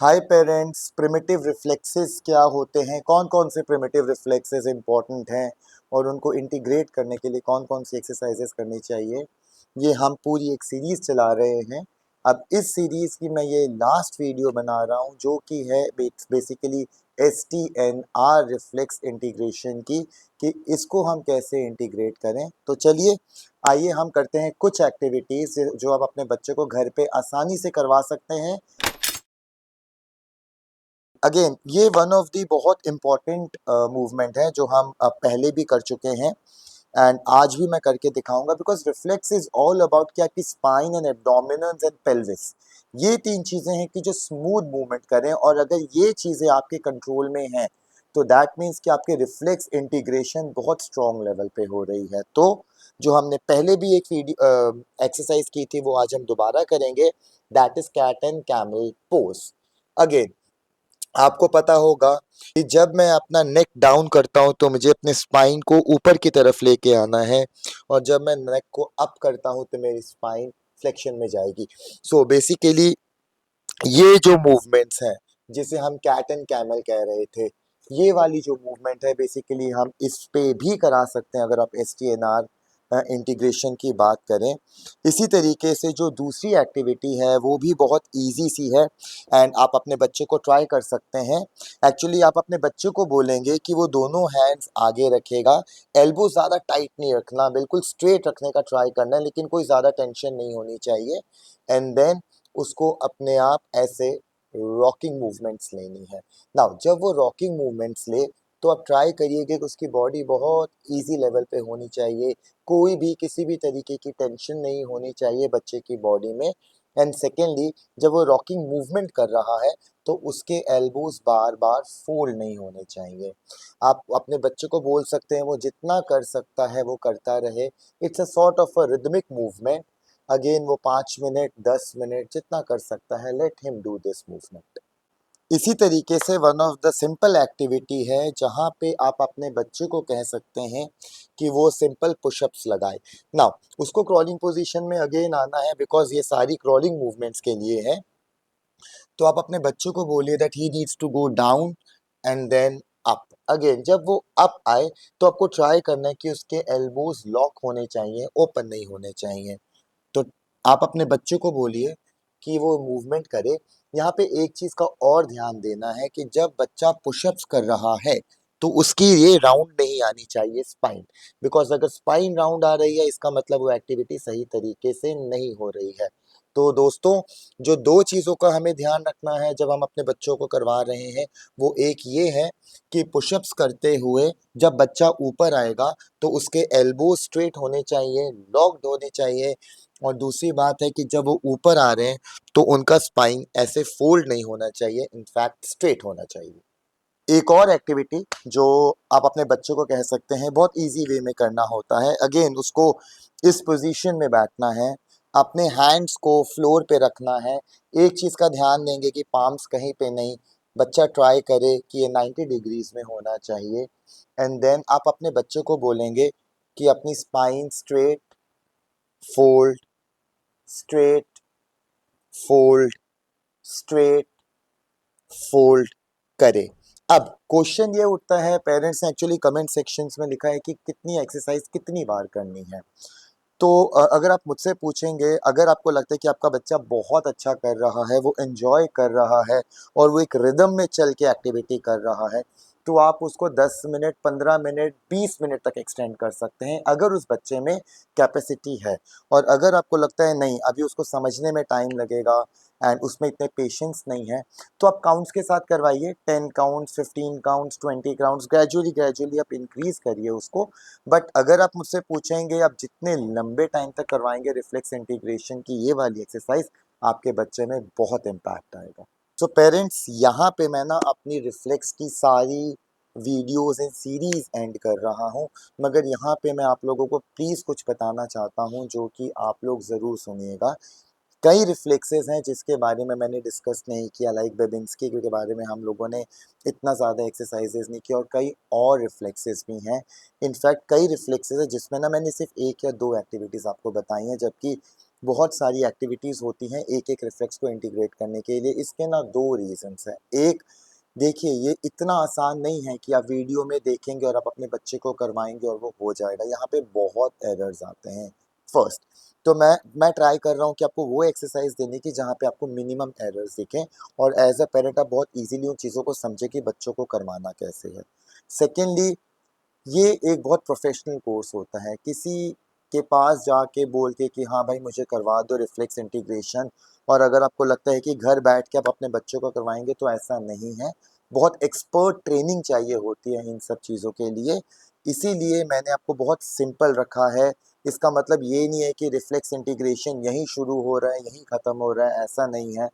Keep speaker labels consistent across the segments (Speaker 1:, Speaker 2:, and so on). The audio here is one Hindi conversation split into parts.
Speaker 1: हाय पेरेंट्स, प्रिमिटिव रिफ्लेक्सेस क्या होते हैं? कौन कौन से प्रिमिटिव रिफ्लेक्सेस इंपॉर्टेंट हैं और उनको इंटीग्रेट करने के लिए कौन कौन सी एक्सरसाइजेस करनी चाहिए? ये हम पूरी एक सीरीज चला रहे हैं। अब इस सीरीज की मैं ये लास्ट वीडियो बना रहा हूँ जो कि है बेसिकली STNR रिफ्लेक्स इंटीग्रेशन की, कि इसको हम कैसे इंटीग्रेट करें। तो चलिए आइए हम करते हैं कुछ एक्टिविटीज जो आप अपने बच्चे को घर पे आसानी से करवा सकते हैं। अगेन ये वन ऑफ दी बहुत इम्पॉर्टेंट मूवमेंट है जो हम पहले भी कर चुके हैं एंड आज भी मैं करके दिखाऊंगा, because reflex is all about कि आपकी spine and abdominals and pelvis, ये तीन चीजें हैं कि जो स्मूथ मूवमेंट करें। और अगर ये चीजें आपके कंट्रोल में हैं तो दैट मीन्स कि आपके रिफ्लेक्स इंटीग्रेशन बहुत स्ट्रॉन्ग लेवल पे हो रही है। तो जो हमने पहले भी एक वीडियो एक्सरसाइज की थी वो आज हम दोबारा करेंगे, that is cat and camel pose. Again आपको पता होगा कि जब मैं अपना नेक डाउन करता हूं तो मुझे अपने स्पाइन को ऊपर की तरफ लेके आना है, और जब मैं नेक को अप करता हूं तो मेरी स्पाइन फ्लेक्शन में जाएगी। सो बेसिकली ये जो मूवमेंट्स हैं जिसे हम कैट एंड कैमल कह रहे थे, ये वाली जो मूवमेंट है बेसिकली हम इस पे भी करा सकते हैं अगर आप STNR इंटीग्रेशन की बात करें। इसी तरीके से जो दूसरी एक्टिविटी है वो भी बहुत इजी सी है एंड आप अपने बच्चे को ट्राई कर सकते हैं। एक्चुअली आप अपने बच्चे को बोलेंगे कि वो दोनों हैंड्स आगे रखेगा, एल्बो ज़्यादा टाइट नहीं रखना, बिल्कुल स्ट्रेट रखने का ट्राई करना है, लेकिन कोई ज़्यादा टेंशन नहीं होनी चाहिए। एंड देन उसको अपने आप ऐसे रॉकिंग मूवमेंट्स लेनी है। नाउ जब वो रॉकिंग मूवमेंट्स ले तो आप ट्राई करिएगा कि उसकी बॉडी बहुत इजी लेवल पे होनी चाहिए, कोई भी किसी भी तरीके की टेंशन नहीं होनी चाहिए बच्चे की बॉडी में। एंड सेकेंडली जब वो रॉकिंग मूवमेंट कर रहा है तो उसके एल्बोज बार बार फोल्ड नहीं होने चाहिए। आप अपने बच्चे को बोल सकते हैं वो जितना कर सकता है वो करता रहे। It's a sort of a rhythmic movement. Again वो 5 मिनट 10 मिनट जितना कर सकता है, let him do this movement. इसी तरीके से one of the simple activity है जहाँ पे आप अपने बच्चे को कह सकते हैं कि वो सिंपल पुशअप्स लगाए। नाउ उसको क्रॉलिंग पोजीशन में अगेन आना है बिकॉज ये सारी क्रॉलिंग मूवमेंट्स के लिए है। तो आप अपने बच्चे को बोलिए that he needs to go down and then up. Again जब वो अप आए तो आपको ट्राई करना है कि उसके एल्बोज लॉक होने चाहिए, ओपन नहीं होने चाहिए। तो आप अपने बच्चे को बोलिए कि वो मूवमेंट करे। यहाँ पे एक चीज का और ध्यान देना है कि जब बच्चा पुशअप्स कर रहा है तो उसकी ये राउंड नहीं आनी चाहिए स्पाइन, बिकॉज अगर स्पाइन राउंड आ रही है इसका मतलब वो एक्टिविटी सही तरीके से नहीं हो रही है। तो दोस्तों जो दो चीजों का हमें ध्यान रखना है जब हम अपने बच्चों को करवा रहे हैं, वो एक ये है कि पुशअप्स करते हुए जब बच्चा ऊपर आएगा तो उसके एल्बो स्ट्रेट होने चाहिए, लॉक्ड होने चाहिए। और दूसरी बात है कि जब वो ऊपर आ रहे हैं तो उनका स्पाइन ऐसे फोल्ड नहीं होना चाहिए, इनफैक्ट स्ट्रेट होना चाहिए। एक और एक्टिविटी जो आप अपने बच्चों को कह सकते हैं बहुत इजी वे में करना होता है, अगेन उसको इस पोजीशन में बैठना है, अपने हैंड्स को फ्लोर पे रखना है। एक चीज़ का ध्यान देंगे कि पाम्स कहीं पे नहीं, बच्चा ट्राई करे कि ये 90 डिग्रीज में होना चाहिए। एंड देन आप अपने बच्चे को बोलेंगे कि अपनी spine straight, fold, straight, fold, straight, fold करे। अब क्वेश्चन ये उठता है, पेरेंट्स ने एक्चुअली कमेंट सेक्शंस में लिखा है कि कितनी एक्सरसाइज कितनी बार करनी है। तो अगर आप मुझसे पूछेंगे, अगर आपको लगता है कि आपका बच्चा बहुत अच्छा कर रहा है, वो एंजॉय कर रहा है और वो एक रिदम में चल के एक्टिविटी कर रहा है, तो आप उसको 10 मिनट 15 मिनट 20 मिनट तक एक्सटेंड कर सकते हैं अगर उस बच्चे में कैपेसिटी है। और अगर आपको लगता है नहीं अभी उसको समझने में टाइम लगेगा एंड उसमें इतने पेशेंस नहीं है, तो आप काउंट्स के साथ करवाइए, 10 counts 15 counts 20 counts, gradually gradually आप इंक्रीज करिए उसको। बट अगर आप मुझसे पूछेंगे आप जितने लंबे टाइम तक करवाएंगे रिफ्लेक्स इंटीग्रेशन की ये वाली एक्सरसाइज, आपके बच्चे में बहुत इम्पैक्ट आएगा। तो पेरेंट्स यहाँ पे मैं ना अपनी रिफ्लेक्स की सारी वीडियोस एंड सीरीज एंड कर रहा हूँ, मगर यहाँ पे मैं आप लोगों को प्लीज़ कुछ बताना चाहता हूँ जो कि आप लोग ज़रूर सुनिएगा। कई रिफ्लेक्सेस हैं जिसके बारे में मैंने डिस्कस नहीं किया, लाइक बेबिंस्की के बारे में हम लोगों ने इतना ज़्यादा एक्सरसाइजेज नहीं किया, और कई और रिफ्लेक्सेस भी हैं। इनफैक्ट कई रिफ्लेक्सेस हैं जिसमें ना मैंने सिर्फ एक या दो एक्टिविटीज़ आपको बताई हैं, जबकि बहुत सारी एक्टिविटीज़ होती हैं एक-एक रिफ्लेक्स को इंटीग्रेट करने के लिए। इसके ना 2 रीज़न्स हैं। एक, देखिए ये इतना आसान नहीं है कि आप वीडियो में देखेंगे और आप अपने बच्चे को करवाएँगे और वो हो जाएगा। यहाँ पे बहुत एरर्स आते हैं। फर्स्ट, तो मैं ट्राई कर रहा हूँ कि आपको वो एक्सरसाइज़ देने की जहाँ पे आपको मिनिमम एरर्स दिखें और एज़ अ पेरेंट आप बहुत ईज़िली उन चीज़ों को समझें कि बच्चों को करवाना कैसे है। सेकेंडली, ये एक बहुत प्रोफेशनल कोर्स होता है। किसी के पास जाके बोल के कि हाँ भाई मुझे करवा दो रिफ्लेक्स इंटीग्रेशन, और अगर आपको लगता है कि घर बैठ के आप अपने बच्चों को करवाएँगे, तो ऐसा नहीं है। बहुत एक्सपर्ट ट्रेनिंग चाहिए होती है इन सब चीज़ों के लिए। इसीलिए मैंने आपको बहुत सिंपल रखा है। इसका मतलब ये नहीं है कि रिफ्लेक्स इंटीग्रेशन यहीं शुरू हो रहा है, यहीं ख़त्म हो रहा है, ऐसा नहीं है।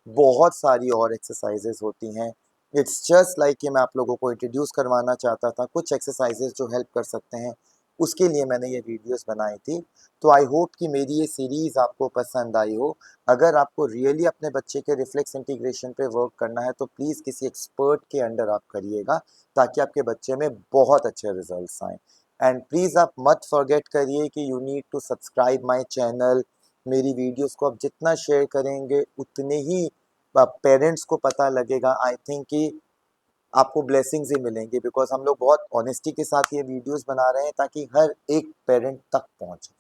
Speaker 1: बहुत सारी और एक्सरसाइज़ेज़ होती हैं। इट्स जस्ट लाइक कि मैं आप लोगों को इंट्रोड्यूस करवाना चाहता था, कुछ एक्सरसाइज़ेज़ जो हेल्प कर सकते हैं, उसके लिए मैंने ये वीडियोज़ बनाई थी। तो आई होप कि मेरी ये सीरीज़ आपको पसंद आई हो। अगर आपको रियली अपने बच्चे के रिफ्लेक्स इंटीग्रेशन पे वर्क करना है, तो प्लीज़ किसी एक्सपर्ट के अंडर आप करिएगा, ताकि आपके बच्चे में बहुत अच्छे रिज़ल्ट्स आएँ। एंड प्लीज़ आप मत फॉरगेट करिए कि you need to subscribe my channel. मेरी वीडियोज़ को आप जितना शेयर करेंगे, उतने ही पेरेंट्स को पता लगेगा। आई थिंक कि आपको ब्लेसिंग्स ही मिलेंगी, बिकॉज़ हम लोग बहुत ऑनेस्टी के साथ ये वीडियोज़ बना रहे हैं ताकि हर एक पेरेंट तक पहुँचे।